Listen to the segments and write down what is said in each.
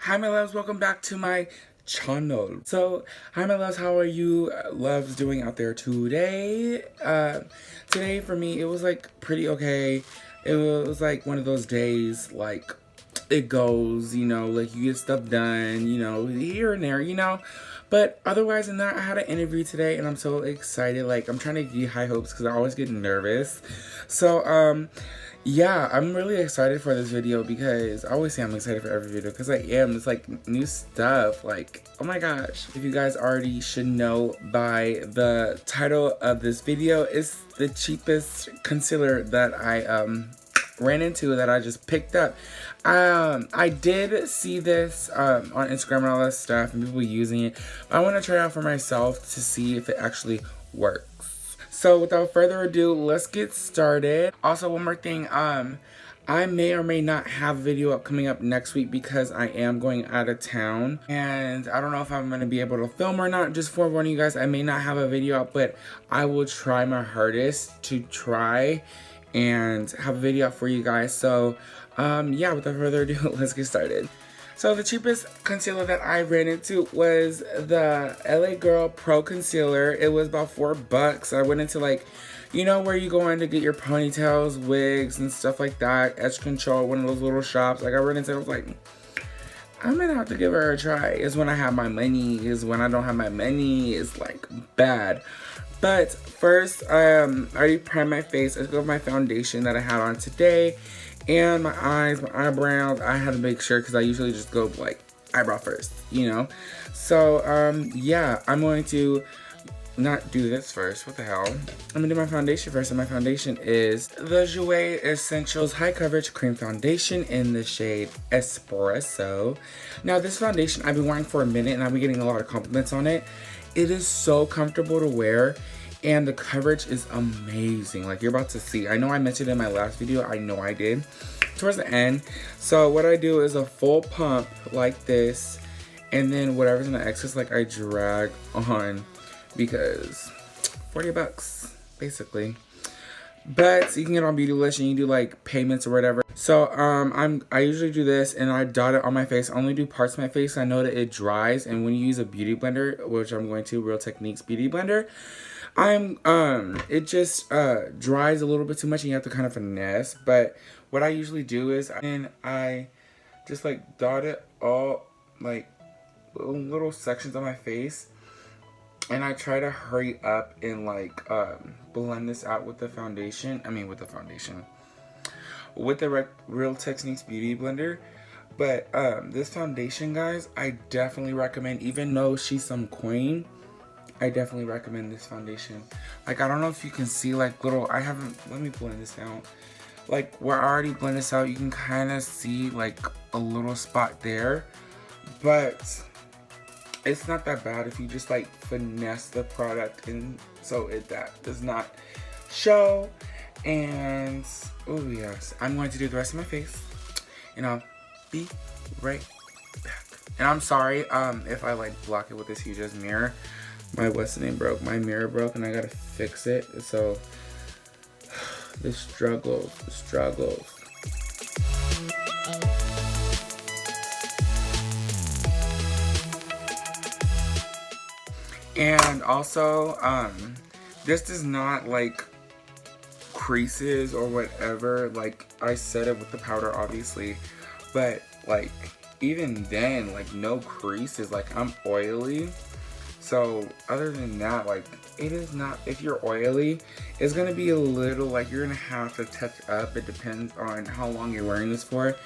Hi my loves, welcome back to my channel. So, hi my loves, how are you loves doing out there today? Today for me, it was like pretty okay. It was like one of those days, like it goes, like you get stuff done, here and there, But otherwise than that, I had an interview today and I'm so excited. Like, I'm trying to get high hopes because I always get nervous. So, yeah, I'm really excited for this video because I always say I'm excited for every video because I am. It's like new stuff. Like, oh my gosh. If you guys already should know by the title of this video, it's the cheapest concealer that I ran into, that I just picked up. I did see this on Instagram and all that stuff and people using it. I want to try it out for myself to see if it actually works. So without further ado, let's get started. Also, one more thing, I may or may not have a video up coming up next week because I am going out of town and I don't know if I'm going to be able to film or not. Just forewarning you guys, I may not have a video up, but I will try my hardest to try and have a video up for you guys. So yeah, without further ado, let's get started. So the cheapest concealer that I ran into was the LA Girl Pro Concealer. It was about $4. I went into, like, you know where you go in to get your ponytails, wigs, and stuff like that. Edge Control, one of those little shops. Like, I ran into it, I was like, I'm gonna have to give her a try. It's when I have my money. It's when I don't have my money. It's like bad. But first, I already primed my face. Let's go with my foundation that I had on today. And my eyes, my eyebrows, I had to make sure because I usually just go like eyebrow first, So, yeah, I'm going to not do this first. What the hell? I'm gonna do my foundation first, and my foundation is the Jouer Essentials High Coverage Cream Foundation in the shade Espresso. Now, this foundation I've been wearing for a minute, and I've been getting a lot of compliments on it. It is so comfortable to wear. And the coverage is amazing. Like, you're about to see. I know I mentioned it in my last video. I know I did. Towards the end. So what I do is a full pump like this. And then whatever's in the excess, like, I drag on. Because $40, basically. But you can get on Beautylish and you do like payments or whatever. So I usually do this and I dot it on my face. I only do parts of my face. I know that it dries, and when you use a beauty blender, which I'm going to, Real Techniques beauty blender, it just dries a little bit too much and you have to kind of finesse. But what I usually do is I just like dot it all like little sections on my face, and I try to hurry up and like blend this out with the foundation. With the Real Techniques beauty blender. But this foundation, guys, I definitely recommend. Even though she's some queen, I definitely recommend this foundation. Like, I don't know if you can see like little, let me blend this out. Like, where I already blend this out, you can kind of see like a little spot there. But it's not that bad if you just like finesse the product, and so that does not show. And, oh yes, I'm going to do the rest of my face. And I'll be right back. And I'm sorry if I like block it with this huge ass mirror. My broke. My mirror broke and I gotta fix it. So the struggles. And also, this does not like creases or whatever. Like, I set it with the powder obviously, but like even then, like, no creases. Like, I'm oily. So other than that, like, it is not, if you're oily, it's going to be a little, like, you're going to have to touch up. It depends on how long you're wearing this for.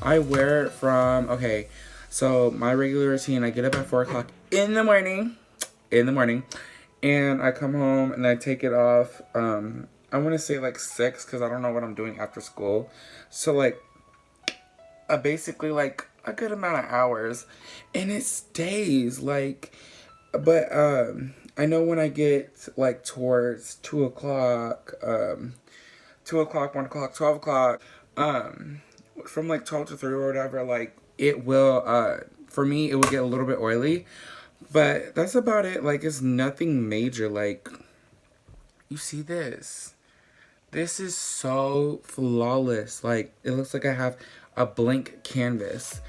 I wear it from, okay, so my regular routine, I get up at 4 o'clock in the morning, and I come home and I take it off. I want to say like 6 because I don't know what I'm doing after school. So like, basically like a good amount of hours, and it stays like. But I know when I get like towards 2 o'clock, 1 o'clock, 12 o'clock, from like 12 to 3 or whatever, like it will, for me, it will get a little bit oily. But that's about it. Like, it's nothing major. Like, you see this. This is so flawless. Like, it looks like I have a blank canvas.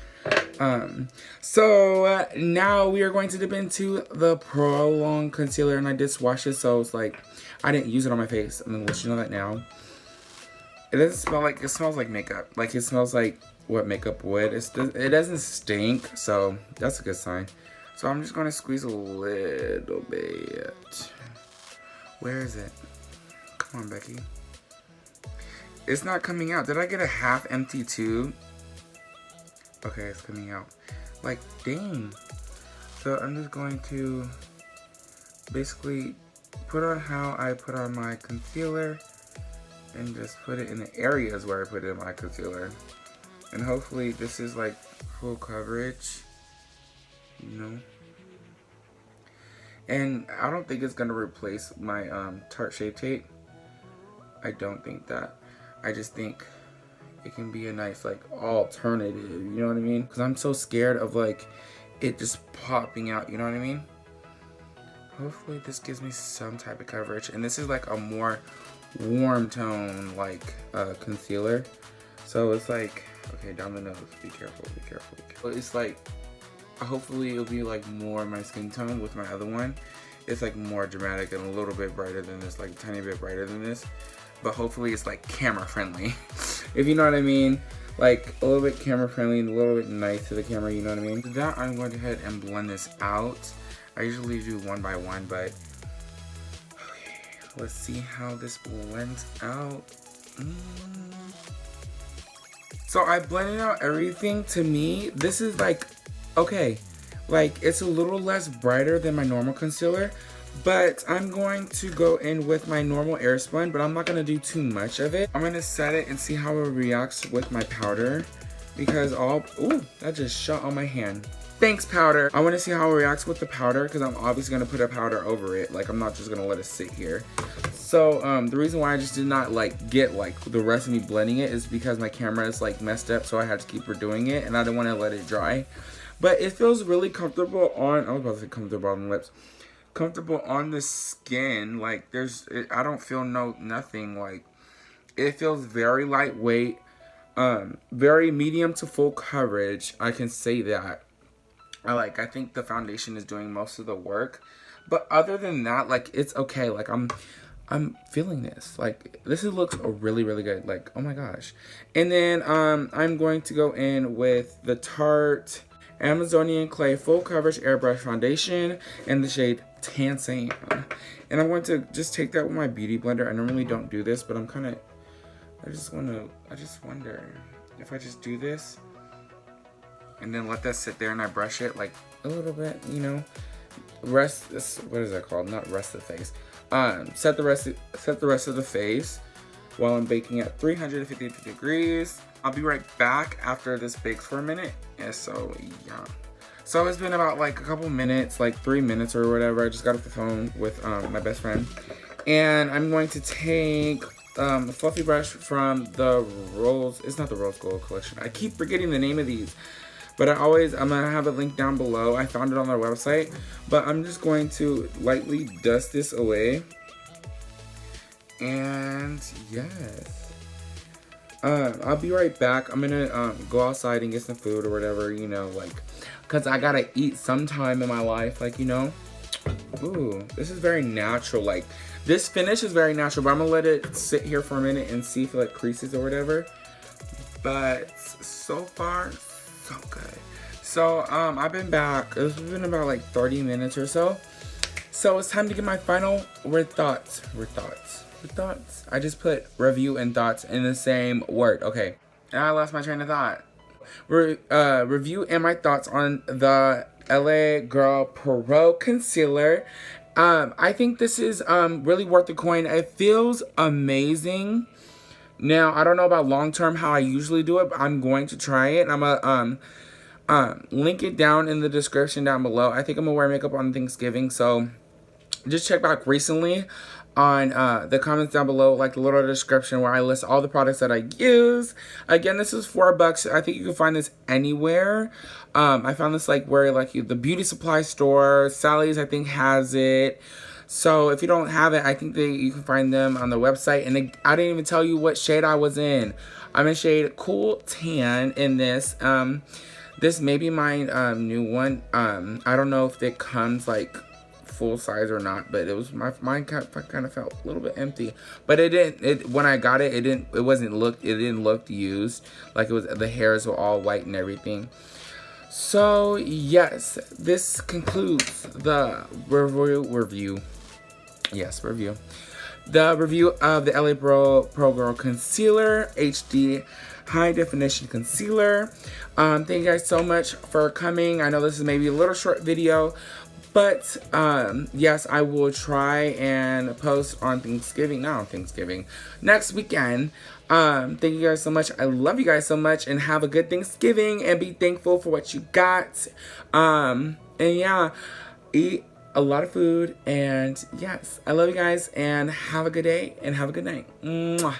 Now we are going to dip into the Pro Long Concealer, and I did wash it, so it's like, I didn't use it on my face. I'm gonna let you know that now. It doesn't smell like, it smells like makeup. Like, it smells like what makeup would. It doesn't stink, so that's a good sign. So I'm just gonna squeeze a little bit. Where is it? Come on, Becky. It's not coming out. Did I get a half empty tube? Okay, it's coming out. Like, dang. So I'm just going to basically put on how I put on my concealer and just put it in the areas where I put in my concealer. And hopefully this is like full coverage, you know. And I don't think it's gonna replace my Tarte Shape Tape. I don't think that. I just think it can be a nice like alternative, you know what I mean? Because I'm so scared of like it just popping out, you know what I mean? Hopefully this gives me some type of coverage. And this is like a more warm tone like concealer. So it's like, okay, down the nose, be careful, be careful, be careful. It's like, hopefully it'll be like more my skin tone with my other one. It's like more dramatic and a little bit brighter than this, like a tiny bit brighter than this. But hopefully it's like camera friendly, if you know what I mean. Like a little bit camera friendly and a little bit nice to the camera, you know what I mean. For that, I'm going to go ahead and blend this out. I usually do one by one, but okay, let's see how this blends out. So I blended out everything. To me, this is like, okay, like it's a little less brighter than my normal concealer, but I'm going to go in with my normal Airspun, but I'm not gonna do too much of it. I'm gonna set it and see how it reacts with my powder, because ooh, that just shot on my hand. Thanks, powder. I want to see how it reacts with the powder, because I'm obviously gonna put a powder over it. Like, I'm not just gonna let it sit here. So the reason why I just did not like get like the rest of me blending it is because my camera is like messed up, so I had to keep redoing it, and I didn't want to let it dry. But it feels really comfortable on, I was about to say comfortable on the lips, comfortable on the skin. Like I don't feel nothing. Like it feels very lightweight, very medium to full coverage. I can say that. I think the foundation is doing most of the work, but other than that, like it's okay. Like I'm feeling this. Like this looks really, really good. Like, oh my gosh. And then I'm going to go in with the Tarte Amazonian Clay Full Coverage Airbrush Foundation in the shade Tan Sand. And I'm going to just take that with my beauty blender. I normally don't do this, but I just wonder if I just do this and then let that sit there and I brush it like a little bit, you know. What is that called? Not rest the face. Set the rest of the face while I'm baking at 350 degrees. I'll be right back after this bakes for a minute. And so yeah. So it's been about like a couple minutes, like 3 minutes or whatever. I just got off the phone with my best friend. And I'm going to take a fluffy brush from the it's not the Rose Gold collection. I keep forgetting the name of these. But I'm gonna have it linked down below. I found it on their website. But I'm just going to lightly dust this away. And yes. I'll be right back. I'm gonna go outside and get some food or whatever, you know, like, cause I gotta eat sometime in my life, like, you know. Ooh, this is very natural. Like, this finish is very natural, but I'm gonna let it sit here for a minute and see if it like creases or whatever. But so far, so good. So I've been back. It's been about like 30 minutes or so. So it's time to get my final thoughts. I just put review and thoughts in the same word. Okay, and I lost my train of thought. Review and my thoughts on the LA Girl Pro Concealer. I think this is really worth the coin. It feels amazing. Now, I don't know about long term how I usually do it, but I'm going to try it. I'm gonna link it down in the description down below. I think I'm gonna wear makeup on Thanksgiving, so just check back recently on the comments down below, like the little description where I list all the products that I use. Again, this is $4. I think you can find this anywhere. I found this like where like the beauty supply store, Sally's I think has it. So if you don't have it, I think that you can find them on the website. And I didn't even tell you what shade I was in. I'm in shade Cool Tan in this. This may be my new one. I don't know if it comes like full size or not, but it was mine kind of felt a little bit empty. But it didn't. When I got it, it didn't. It wasn't looked. It didn't look used. Like it was. The hairs were all white and everything. So yes, this concludes the review. Yes, review. The review of the LA Pro Girl Concealer HD High Definition Concealer. Thank you guys so much for coming. I know this is maybe a little short video, but yes, I will try and post on Thanksgiving. Not on Thanksgiving. Next weekend. Thank you guys so much. I love you guys so much, and have a good Thanksgiving, and be thankful for what you got. And yeah, eat a lot of food, and yes, I love you guys, and have a good day and have a good night. Mwah.